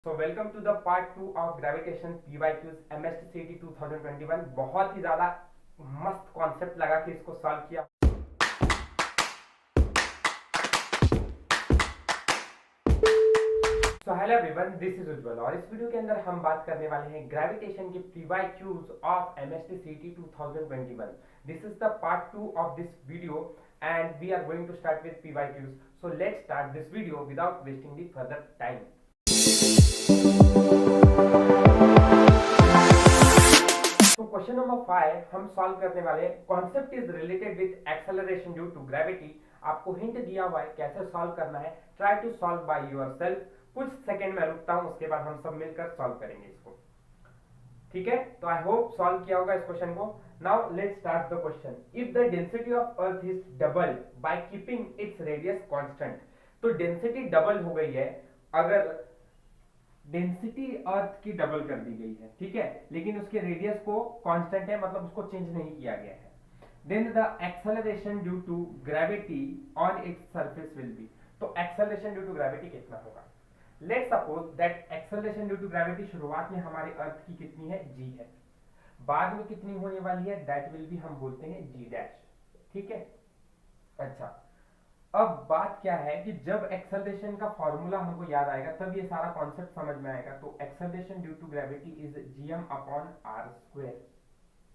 So welcome to the part 2 of gravitation PYQs MST 2021। बहुत ही ज्यादा मस्त कॉन्सेप्ट लगा कि इसको सॉल्व किया। So hello everyone, this is Ujjwal और इस वीडियो के अंदर हम बात करने वाले हैं ग्रेविटेशन के PYQs of MST 2021। This is the part 2 of this video and we are going to start with PYQs. So let's start this video without wasting the further time. तो क्वेश्चन नंबर 5 हम solve करने वाले हैं। Concept is related with acceleration due to gravity. आपको hint दिया हुआ है कैसे सॉल्व करना है। Try to solve by yourself. कुछ सेकंड में रुकता हूं, उसके बाद हम सब मिलकर सॉल्व करेंगे इसको। ठीक है, तो आई होप सॉल्व किया होगा इस क्वेश्चन को। Now let's start the question. If the density of earth is double by keeping its radius constant. तो डेंसिटी डबल हो गई है अगर डेंसिटी अर्थ की डबल कर दी गई है, ठीक है, लेकिन उसके रेडियस को कांस्टेंट है, मतलब उसको चेंज नहीं किया गया है। Then the acceleration due to gravity on its surface will be. तो एक्सेलरेशन ड्यू टू ग्रेविटी कितना होगा? Let's suppose that acceleration due to gravity शुरुआत में हमारे अर्थ की कितनी है? g है। बाद में कितनी होने वाली है? दैट विल बी हम बोलते हैं g डैश। ठीक है, अच्छा, अब बात क्या है कि जब एक्सेलरेशन का फॉर्मूला हमको याद आएगा तब ये सारा कॉन्सेप्ट समझ में आएगा। तो acceleration due to gravity is gm/r²।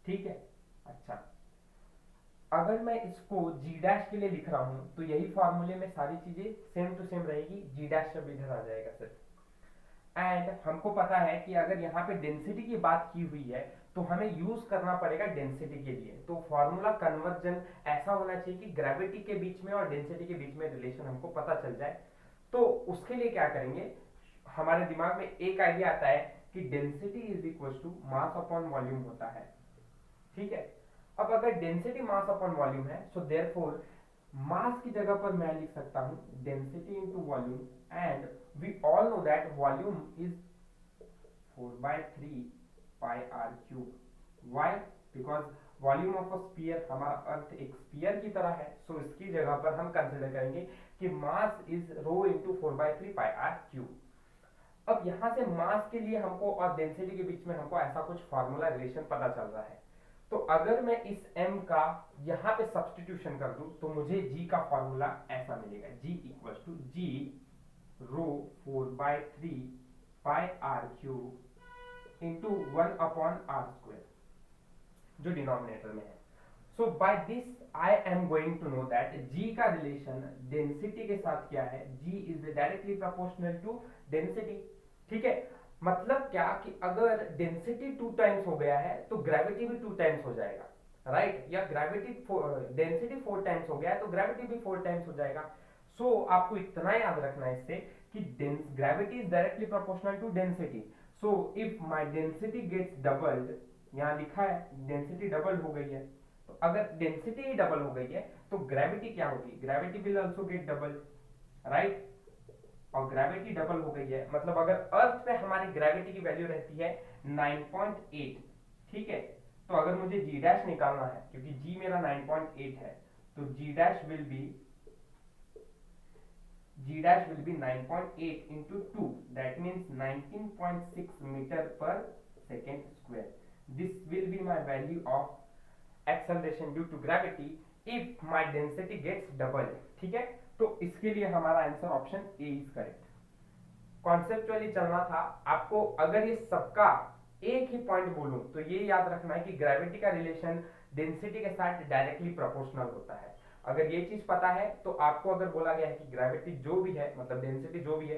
ठीक है, अच्छा, अगर मैं इसको g डैश के लिए लिख रहा हूं तो यही फॉर्मूले में सारी चीजें सेम टू सेम रहेगी। g डैश सब इधर आ जाएगा सिर्फ। एंड हमको पता है कि अगर यहाँ पे डेंसिटी की बात की हुई है तो हमें यूज करना पड़ेगा डेंसिटी के लिए। तो फॉर्मूला कन्वर्जन ऐसा होना चाहिए कि ग्रेविटी के बीच में और डेंसिटी के बीच में रिलेशन हमको पता चल जाए। तो उसके लिए क्या करेंगे, हमारे दिमाग में एक आइडिया आता है कि density is equal to mass upon volume होता है। ठीक है, अब अगर डेंसिटी मास अपॉन वॉल्यूम है सो देयरफॉर मास की जगह पर मैं लिख सकता हूं density into volume. And we all know that volume is 4/3 pi R cube. Why? Because volume of a sphere, हमारा अर्थ एक स्फीयर की तरह है। सो इसकी जगह पर हम कंसिडर करेंगे कि mass is rho into 4/3 pi R cube. अब यहां से मास के लिए हमको और डेंसिटी के बीच में हमको ऐसा कुछ फॉर्मूला रिलेशन पता चल रहा है। तो अगर मैं इस m का यहां पे सब्स्टिट्यूशन कर दूं तो मुझे g का फॉर्मूला ऐसा मिलेगा, g equal to g rho 4/3 pi R cube into 1/r², जो डिनोमिनेटर में है। So by this I am going to know that g का रिलेशन डेंसिटी के साथ क्या है? g is directly proportional to density. ठीक है, मतलब क्या कि अगर डेंसिटी 2 टाइम्स हो गया है तो ग्रेविटी भी 2 टाइम्स हो जाएगा, राइट? या ग्रेविटी डेंसिटी 4 टाइम्स हो गया है तो ग्रेविटी भी 4 टाइम्स हो जाएगा। सो आपको इतना याद रखना है इससे कि gravity is directly proportional to density. So if my density gets doubled, यहां लिखा है डेंसिटी डबल हो गई है, तो अगर डेंसिटी ही डबल हो गई है तो ग्रेविटी क्या होगी? Gravity will also get double, right? और ग्रेविटी डबल हो गई है, मतलब अगर अर्थ पे हमारी ग्रेविटी की वैल्यू रहती है 9.8, ठीक है, तो अगर मुझे g डैश निकालना है क्योंकि g मेरा 9.8 है, तो g dash will be 9.8 into 2, that means 19.6 metre per second square. This will be my value of acceleration due to gravity if my density gets double. ठीक है, तो इसके लिए हमारा answer option A is correct. Conceptually चलना था आपको। अगर ये सबका एक ही पॉइंट बोलूं तो ये याद रखना है कि ग्रेविटी का रिलेशन डेंसिटी के साथ डायरेक्टली प्रोपोर्शनल होता है। अगर ये चीज पता है तो आपको अगर बोला गया है कि ग्रेविटी जो भी है, मतलब डेंसिटी जो भी है,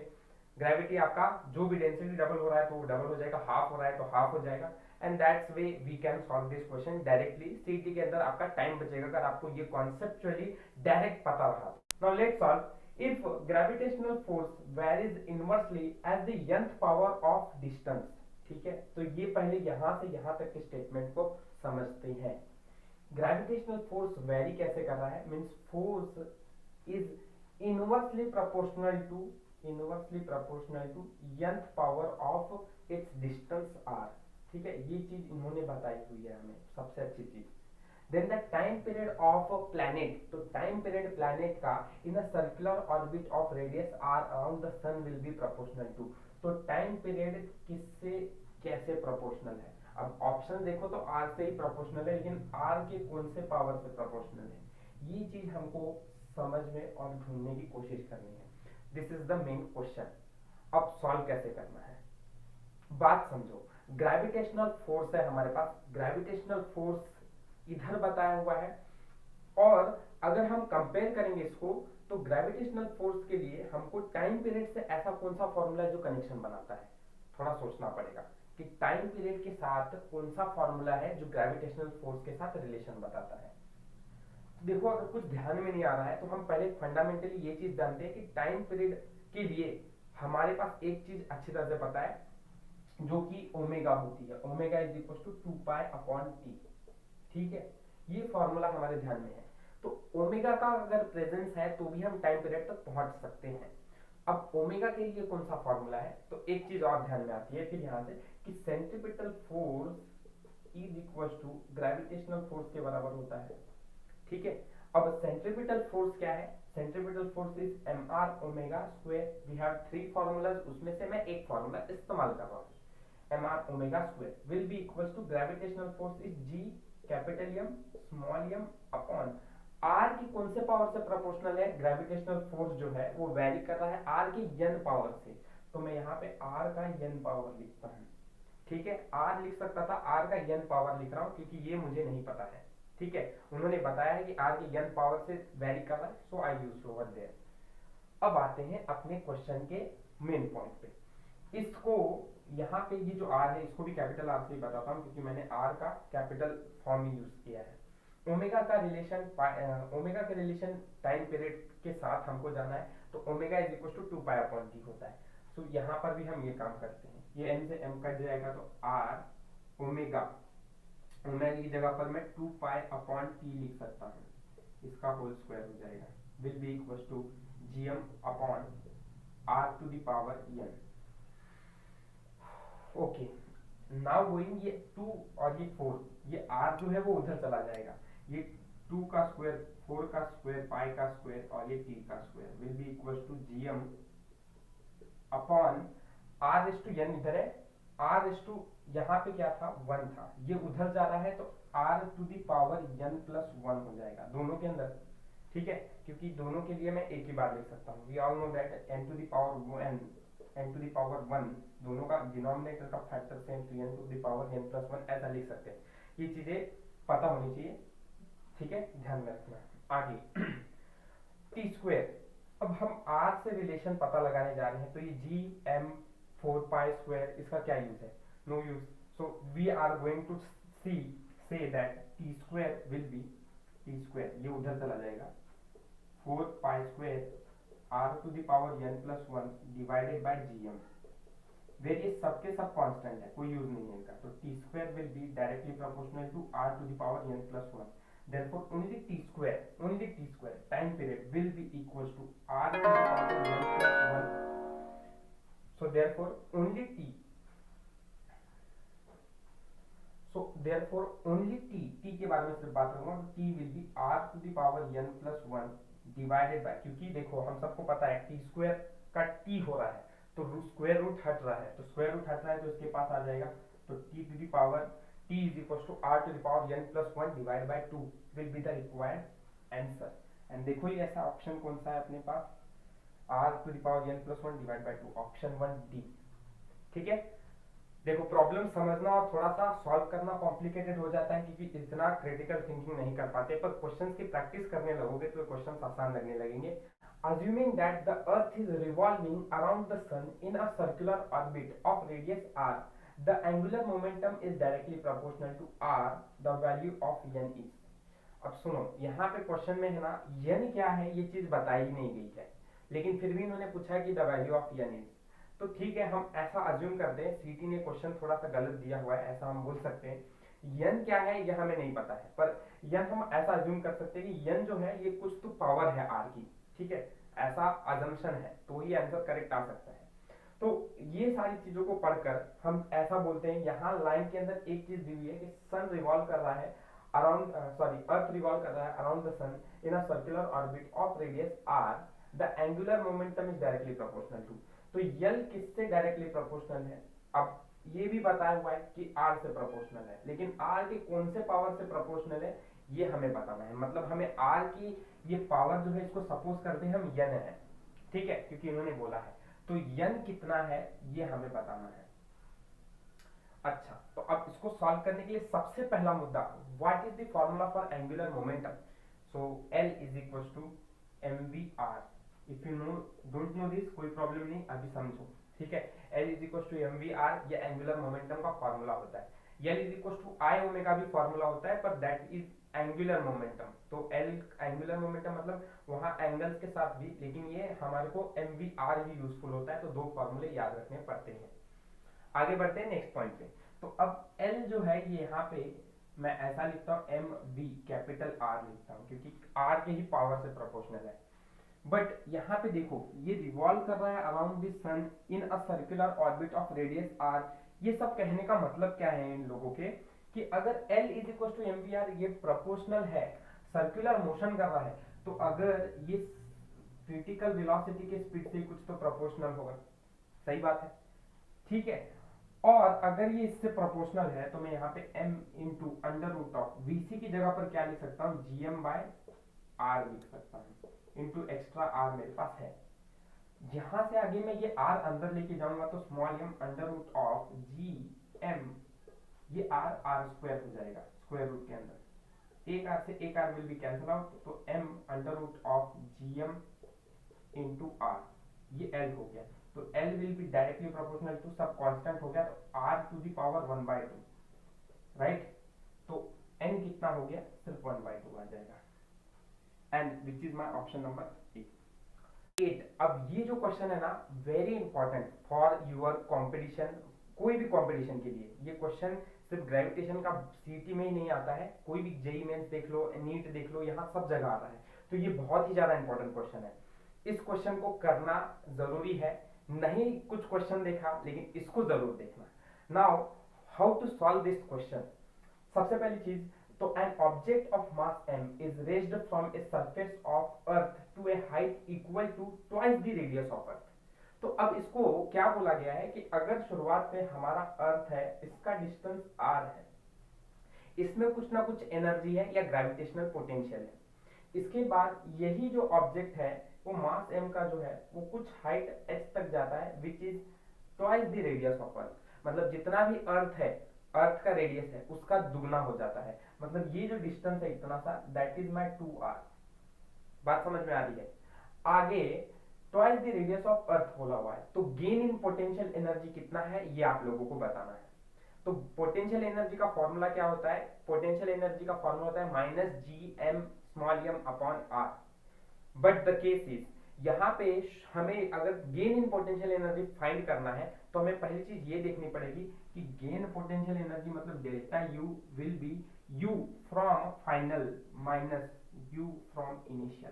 ग्रेविटी आपका जो भी डेंसिटी डबल हो रहा है तो वो डबल हो जाएगा, हाफ हो रहा है तो हाफ हो जाएगा। And that's way we can solve this question directly. सीटी के अंदर आपका टाइम बचेगा अगर आपको ये कॉन्सेप्चुअली डायरेक्ट पता रहा। Now let's solve. If gravitational force varies inversely at the nth power of distance. ठीक है, तो ये पहले यहां से यहां तक के स्टेटमेंट को समझते हैं। ग्रेविटेशनल फोर्स वेरी कैसे कर रहा है? Means force is inversely proportional to nth power of its distance r। ठीक है, ये चीज इन्होंने बताई हुई है हमें, सबसे अच्छी चीज। Then the time period of planet, तो टाइम पीरियड प्लैनेट का in a circular orbit of radius r around the sun will be proportional to. तो टाइम पीरियड किससे कैसे प्रोपोर्शनल है? अब ऑप्शन देखो तो आर से ही प्रोपोर्शनल है, लेकिन आर के कौन से पावर से प्रोपोर्शनल है, ये चीज हमको समझ में और ढूंढने की कोशिश करनी है। This is the main question. अब सॉल्व कैसे करना है, बात समझो। ग्रेविटेशनल फोर्स है हमारे पास, ग्रेविटेशनल फोर्स इधर बताया हुआ है, और अगर हम कंपेयर करेंगे इसको, तो ग्रेविटेशनल फोर्स के लिए हमको टाइम पीरियड से ऐसा कौन सा फॉर्मूला है जो कनेक्शन बनाता है, थोड़ा सोचना पड़ेगा कि टाइम पीरियड के साथ कौन सा फॉर्मूला है जो ग्रेविटेशनल फोर्स के साथ रिलेशन बताता है। देखो, अगर कुछ ध्यान में नहीं आ रहा है तो हम पहले फंडामेंटली ये चीज जानते हैं कि टाइम पीरियड के लिए हमारे पास एक चीज अच्छी तरह से पता है, जो कि ओमेगा होती है। Omega is equal to 2 pi upon T. ठीक है, ये फॉर्मूला हमारे ध्यान में है। तो ओमेगा का अगर प्रेजेंस है तो भी हम टाइम पीरियड तक पहुंच सकते हैं। अब ओमेगा के लिए कौन सा फॉर्मूला है, तो एक चीज और ध्यान में आती है फिर यहां से कि centripetal force is equal to gravitational force के बराबर होता है। ठीक है, अब सेंट्रीपिटल फोर्स क्या है? Centripetal force is M R omega square. We have 3 formulas, उसमें से मैं एक फॉर्मूला इस्तेमाल कर रहा हूँ। M R omega square will be equal to gravitational force is G capital M small M upon R की कौन से पावर से प्रोपोर्शनल है? ग्रेविटेशनल फोर्स जो है वो वेरी कर रहा है आर की यन पावर से, तो मैं यहाँ पे आर का यन पावर लिखता हूँ। ठीक है, आर लिख सकता था, आर का यन पावर लिख रहा हूँ क्योंकि ये मुझे नहीं पता है। ठीक है, उन्होंने बताया है कि आर की यन पावर से वेरी कर रहा है, सो आई यूज ओवर देयर। अब आते हैं अपने क्वेश्चन के मेन पॉइंट पे। इसको यहाँ पे ये जो आर है इसको भी कैपिटल आर से ही बताता हूँ क्योंकि मैंने आर का कैपिटल फॉर्म ही यूज किया है। ओमेगा का रिलेशन, ओमेगा के रिलेशन टाइम पीरियड के साथ हमको जाना है, तो omega is equal to 2 pi upon T होता है। सो यहाँ पर भी हम ये काम करते हैं, ये एम से एम कट जाएगा तो आर ओमेगा, ओमेगा की जगह पर मैं 2 पाई अपॉन टी लिख सकता हूँ, इसका होल स्क्वायर हो जाएगा, will be equal to GM upon R to the power N. Okay, now going, ये 2 और ये 4, ये आर जो है वो उधर चला जाएगा, ये 2 का स्क्वायर, 4 का स्क्वायर, पाई का स्क्वायर और ये टी का square will be equal to GM upon R is to N इधर है, आर इज टू यहाँ पे क्या था 1 था, ये उधर जा रहा है तो R to the power N plus 1 हो जाएगा दोनों के अंदर। ठीक है, क्योंकि दोनों के लिए मैं एक ही बार लिख सकता हूँ। We all know that N to the power N to the power 1 दोनों का डिनोमिनेटर का फैक्टर सेम, तो N to the power N plus 1 ऐसा लिख सकते हैं। ये चीजें पता होनी चाहिए। ठीक है, ध्यान में रखना। आगे टी स्क्वायर, अब हम आर से रिलेशन पता लगाने जा रहे हैं, तो ये जी एम 4 पाई स्क्वायर, इसका क्या यूज है? No use. So we are going to see say that T square will be, T square ये उधर चला जाएगा, 4 pi square R to the power N plus 1 divided by G M, where ये सबके सब कांस्टेंट है, कोई यूज नहीं है इनका, तो T square will be directly proportional to R to the power N plus 1। Therefore, only t square time period will be equals to r to the power n plus 1. So therefore, only t. So therefore, only t के बारे में सिर्फ बात करूंगा, तो t will be r to the power n plus 1 divided by, क्योंकि देखो हम सबको पता है t स्क्वायर का t हो रहा है तो स्क्वायर रूट हट रहा है, तो स्क्वायर रूट हट रहा है तो इसके पास आ जाएगा, तो t to the power t is equals to r to the power n plus 1 divided by 2 will be the required answer. And देखो ये ऐसा ऑप्शन कौन सा है अपने पास, r to the power n plus 1 divided by 2, option 1 D. ठीक है, देखो प्रॉब्लम समझना और थोड़ा सा सॉल्व करना कॉम्प्लिकेटेड हो जाता है क्योंकि इतना क्रिटिकल थिंकिंग नहीं कर पाते, पर क्वेश्चंस की प्रैक्टिस करने लगोगे तो क्वेश्चंस आसान लगने लगेंगे। Assuming that the earth is revolving around the sun in a circular orbit of radius r, the angular momentum is directly proportional to r, the value of n is। अब सुनो, यहाँ पे क्वेश्चन में है ना n क्या है ये चीज बताई नहीं गई है, लेकिन फिर भी इन्होंने पूछा कि the value of n is, तो ठीक है हम ऐसा अज्यूम करते हैं, सीटी ने क्वेश्चन थोड़ा सा गलत दिया हुआ है ऐसा हम बोल सकते हैं। n क्या है ये हमें नहीं पता है, पर n हम ऐसा अज्यूम कर सकते हैं कि n जो है ये कुछ तो पावर है r की। ठीक है, ऐसा अजम्पशन है तो ही आंसर करेक्ट आ सकता है। तो ये सारी चीजों को पढ़कर हम ऐसा बोलते हैं, यहाँ लाइन के अंदर एक चीज दी हुई है कि सन रिवॉल्व कर रहा है अराउंड, अर्थ रिवॉल्व कर रहा है around the sun in a circular orbit of radius r, the angular momentum is directly proportional to. तो यल किससे डायरेक्टली प्रोपोर्शनल है? अब ये भी बताया हुआ है कि आर से प्रोपोर्शनल है, लेकिन आर के कौन से पावर से प्रोपोर्शनल है ये हमें बताना है। मतलब हमें आर की ये पावर जो है, इसको सपोज करते हैं हम यन है, ठीक है, क्योंकि इन्होंने बोला है, तो यन कितना है ये हमें बताना है। अच्छा, तो अब इसको सॉल्व करने के लिए सबसे पहला मुद्दा, what is the formula for angular momentum? So L is equal to M V R. If you know don't know this, कोई प्रॉब्लम नहीं, अभी समझो, ठीक है। L is equal to M V R, ये एंगुलर मोमेंटम का formula होता है। L is equal to I omega भी फॉर्मूला होता है, पर दैट इज एंगुलर मोमेंटम। तो एल एंगुलर मोमेंटम मतलब वहां एंगल्स के साथ भी, लेकिन ये हमारे को एम वी आर ही यूजफुल होता है, तो दो फॉर्मूले याद रखने पड़ते हैं। आगे बढ़ते हैं नेक्स्ट पॉइंट पे। तो अब एल जो है ये यहाँ पे मैं ऐसा लिखता हूँ, एम वी कैपिटल आर लिखता हूँ, क्योंकि आर के ही पावर से प्रोपोर्शनल है। बट यहाँ पे देखो, ये रिवॉल्व कर रहा है around the sun in a circular orbit of radius R. ये सब कहने का मतलब क्या है इन लोगों के, कि अगर L is equal to M V R, ये प्रोपोर्शनल है, सर्कुलर मोशन कर रहा है, तो अगर ये क्रिटिकल वेलोसिटी के स्पीड से कुछ तो प्रोपोर्शनल होगा, सही बात है, ठीक है। और अगर ये इससे प्रोपोर्शनल है, तो मैं यहाँ पे m into under root of vc की जगह पर क्या लिख सकता हूँ, gm बाय r लिख सकता हूँ, इंटू एक्स्ट्रा r मेरे पास है। यहां से आगे मैं ये r अंदर लेके जाऊंगा, तो small m under root of gm, ये r स्क्वायर हो जाएगा स्क्वायर रूट के अंदर, एक r से एक r will be cancel out, तो m under root of gm into r, ये l हो गया। तो L will be directly proportional to, सब कांस्टेंट हो गया, तो R to the power 1/2, right. तो N कितना हो गया, सिर्फ 1/2 आ जाएगा, and which is my option number 8। अब ये जो क्वेश्चन है ना, very important for your competition, कोई भी कंपटीशन के लिए ये क्वेश्चन सिर्फ ग्रेविटेशन का सीटी में ही नहीं आता है, कोई भी जेई मेंस देख लो, नीट देख लो, यहाँ सब जगह आता है। तो ये बहुत ही ज्यादा इंपॉर्टेंट क्वेश्चन है, इस क्वेश्चन को करना जरूरी है। नहीं कुछ क्वेश्चन देखा, लेकिन इसको जरूर देखना। Now how to solve this question. सबसे पहली चीज, तो an object of mass m is raised from a surface of earth to a height equal to twice the radius of earth. तो अब इसको क्या बोला गया है कि अगर शुरुआत में हमारा अर्थ है, इसका डिस्टेंस r है, इसमें कुछ ना कुछ एनर्जी है या ग्रेविटेशनल पोटेंशियल है, इसके बाद यही जो ऑब्जेक्ट है वो मास m का जो है वो कुछ हाइट h तक जाता है, which is twice the radius of अर्थ। मतलब जितना भी अर्थ है, अर्थ का रेडियस है, उसका दुगना हो जाता है। मतलब ये जो डिस्टेंस है इतना सा, दैट इज माय 2r। बात समझ में आ रही है? आगे ट्वाइस द रेडियस ऑफ अर्थ बोला हुआ है, तो गेन इन पोटेंशियल एनर्जी कितना है ये आप लोगों को बताना है। तो पोटेंशियल एनर्जी का फॉर्मूला क्या होता है? पोटेंशियल एनर्जी का फॉर्मूला होता है minus G M small M upon R. But the case is, यहाँ पे हमें अगर gain in potential energy find करना है, तो हमें पहली चीज ये देखनी पड़ेगी कि गेन पोटेंशियल एनर्जी मतलब delta U will be you from final minus you from initial,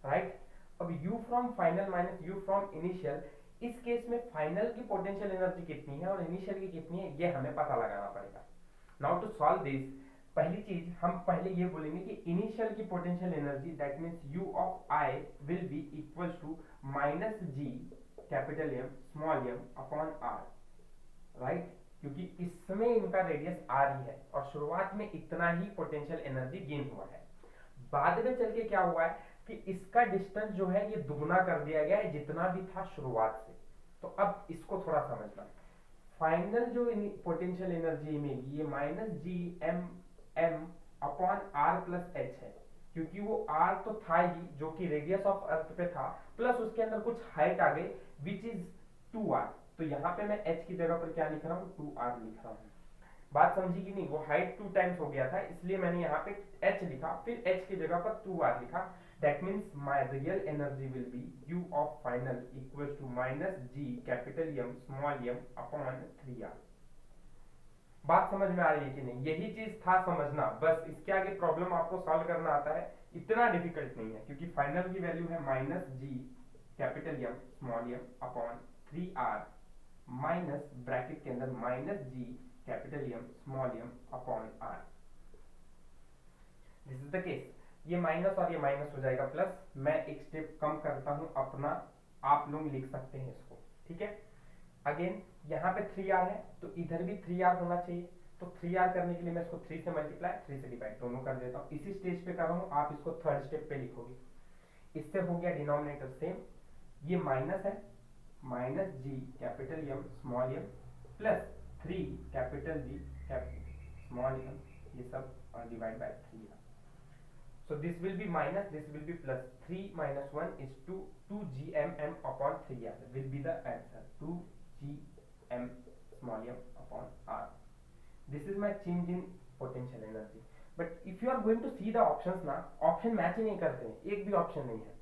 right. अब u from final minus u from initial, इस केस में फाइनल की पोटेंशियल एनर्जी कितनी है और इनिशियल की कितनी है, ये हमें पता लगाना पड़ेगा। नाउ टू सॉल्व दिस, पहली चीज हम पहले ये बोलेंगे कि इनिशियल की potential energy that means u of i will be equal to minus G capital M small m upon r, right, क्योंकि इसमें इनका रेडियस r ही है और शुरुआत में इतना ही पोटेंशियल एनर्जी गेन हुआ है। बाद में चल के क्या हुआ है कि इसका डिस्टेंस जो है ये दुगना कर दिया गया है जितना भी था शुरुआत से। तो अब इसको थोड़ा समझना, फाइनल जो पोटेंशियल इमेज ये minus G M M upon R plus H है, क्योंकि वो आर तो था ही जो कि रेडियस ऑफ अर्थ पे था, प्लस उसके अंदर कुछ हाइट आ गई विच इज 2r। तो यहाँ पे मैं h की जगह पर क्या लिख रहा हूँ, 2r लिख रहा हूँ। बात समझी कि नहीं? वो हाइट 2 टाइम्स हो गया था, इसलिए मैंने यहाँ पे h लिखा, फिर h की जगह पर 2r लिखा। That means my real energy will be u of final equal to minus G capital M small m upon 3r। बात समझ में आ रही है कि नहीं? यही चीज था समझना, बस इसके आगे प्रॉब्लम आपको सॉल्व करना आता है, इतना डिफिकल्ट नहीं है, क्योंकि फाइनल की वैल्यू है minus G capital M small m upon 3r minus bracket के अंदर minus G capital M small m upon r। This is the case. ये माइनस और ये माइनस हो जाएगा प्लस। मैं एक स्टेप कम करता हूं अपना, आप लोग लिख सकते हैं इसको, ठीक है। अगेन यहाँ पे 3r है तो इधर भी 3r होना चाहिए, तो 3r करने के लिए मैं इसको 3 से मल्टीप्लाई 3 से डिवाइड दोनों कर देता हूँ। इसी स्टेज पे कर रहा हूँ, आप इसको थर्ड स्टेप पे लिखोगे। इससे हो गया डिनोमिनेटर सेम, ये माइनस है, minus G capital M small M plus 3 capital G small M, ये सब divide by 3r। So this will be minus, this will be plus, 3 minus 1 is 2, 2gmm upon 3r will be the answer, 2gm small m upon r. This is my change in potential energy. But if you are going to see the options ना, option match ही नहीं करते हैं, एक भी option नहीं है,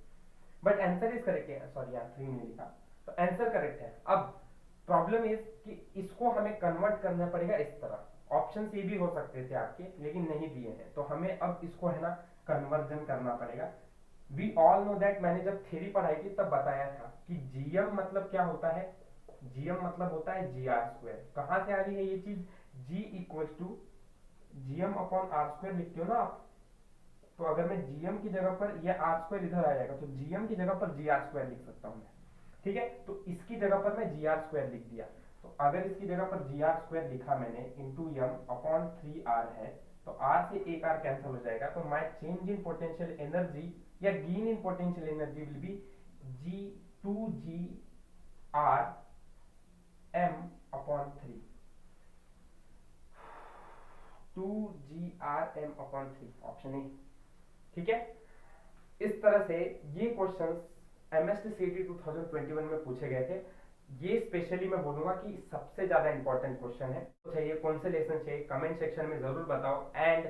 but answer is correct है, sorry यहाँ 3 नहीं लिखा, तो answer correct है। अब प्रॉब्लम इज कि इसको हमें कन्वर्ट करना पड़ेगा इस तरह, ऑप्शन ये भी हो सकते थे आपके लेकिन नहीं दिए हैं, तो हमें अब इसको है ना कन्वर्जन करना पड़ेगा। वी ऑल नो दैट, मैंने जब थ्योरी पढ़ाई थी तब बताया था कि जीएम मतलब क्या होता है, जीएम मतलब होता है जी आर स्क्वायर। कहां से आ रही है ये चीज, G equal to GM upon R square लिखते हो ना आप, तो अगर मैं जीएम की जगह पर ये आर स्क्वायर इधर आ जाएगा तो जीएम की जगह पर जी आर स्क्वायर लिख सकता हूं मैं, ठीक है। तो इसकी जगह पर मैं जी आर स्क्वायर लिख दिया, तो अगर इसकी जगह पर जी आर स्क्वायर लिखा मैंने इंटू एम अपॉन 3r है, तो r से एक r कैंसिल हो जाएगा, तो my change in potential energy या gain in potential energy will be G 2g r m अपॉन 3, 2g r m अपॉन 3 ऑप्शन ए, ठीक है। इस तरह से ये क्वेश्चंस एमएसटी 2021 में पूछे गए थे। ये स्पेशली मैं बोलूंगा कि सबसे ज्यादा इंपॉर्टेंट क्वेश्चन है। चाहिए कौन से लेसन चाहिए कमेंट सेक्शन में जरूर बताओ। एंड